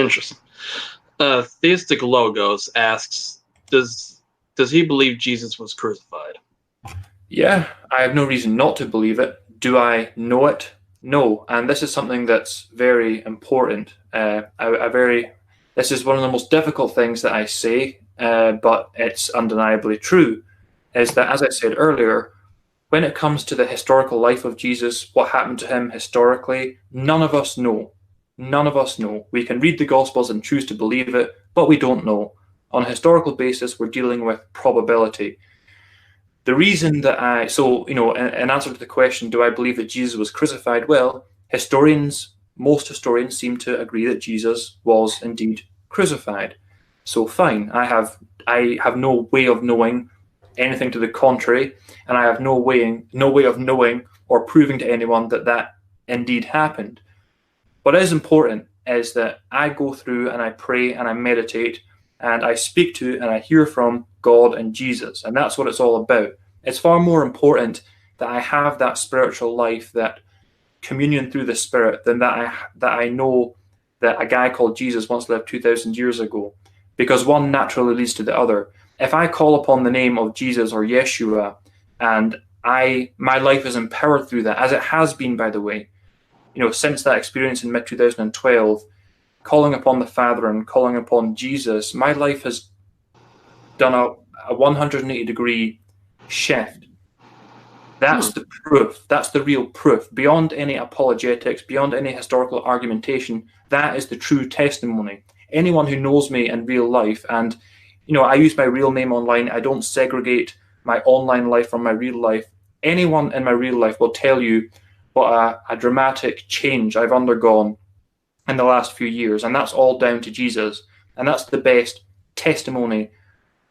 Interesting. Theistic Logos asks, does he believe Jesus was crucified? Yeah, I have no reason not to believe it. Do I know it? No. And this is something that's very important. This is one of the most difficult things that I say, but it's undeniably true, is that, as I said earlier, when it comes to the historical life of Jesus, what happened to him historically, none of us know. None of us know. We can read the Gospels and choose to believe it, but we don't know. On a historical basis, we're dealing with probability. The reason that in answer to the question, do I believe that Jesus was crucified? Well, most historians seem to agree that Jesus was indeed crucified. So fine, I have no way of knowing anything to the contrary, and I have no way of knowing or proving to anyone that that indeed happened. What is important is that I go through and I pray and I meditate and I speak to and I hear from God and Jesus, and that's what it's all about. It's far more important that I have that spiritual life, that communion through the Spirit, than that I know that a guy called Jesus once lived 2,000 years ago, because one naturally leads to the other. If I call upon the name of Jesus or Yeshua, and my life is empowered through that, as it has been, by the way, since that experience in mid-2012, calling upon the Father and calling upon Jesus, my life has done a 180-degree shift. That's the proof. That's the real proof. Beyond any apologetics, beyond any historical argumentation, that is the true testimony. Anyone who knows me in real life, and I use my real name online, I don't segregate my online life from my real life. Anyone in my real life will tell you what a dramatic change I've undergone in the last few years, and that's all down to Jesus. And that's the best testimony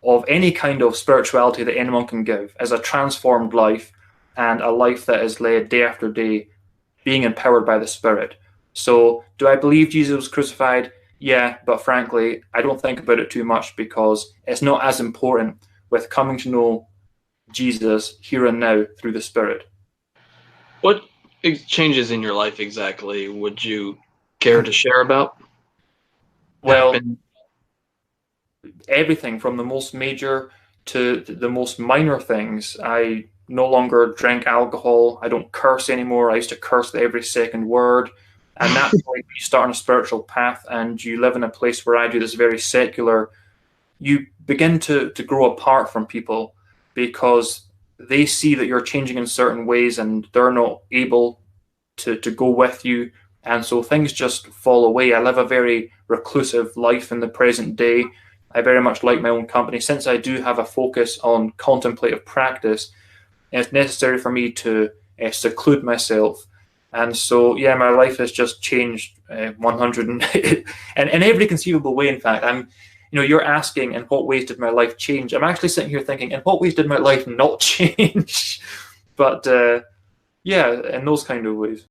of any kind of spirituality that anyone can give, as a transformed life and a life that is led day after day, being empowered by the Spirit. So, do I believe Jesus was crucified? Yeah, but frankly, I don't think about it too much, because it's not as important with coming to know Jesus here and now through the Spirit. What changes in your life exactly would you care to share about? Well, everything from the most major to the most minor things. I no longer drink alcohol. I don't curse anymore. I used to curse every second word. And that's when you start on a spiritual path and you live in a place where I do this very secular, you begin to grow apart from people, because they see that you're changing in certain ways and they're not able to go with you. And so things just fall away. I live a very reclusive life in the present day. I very much like my own company. Since I do have a focus on contemplative practice, it's necessary for me to seclude myself. And so, yeah, my life has just changed 100 and in every conceivable way. In fact, you're asking, in what ways did my life change? I'm actually sitting here thinking, in what ways did my life not change? But yeah, in those kind of ways.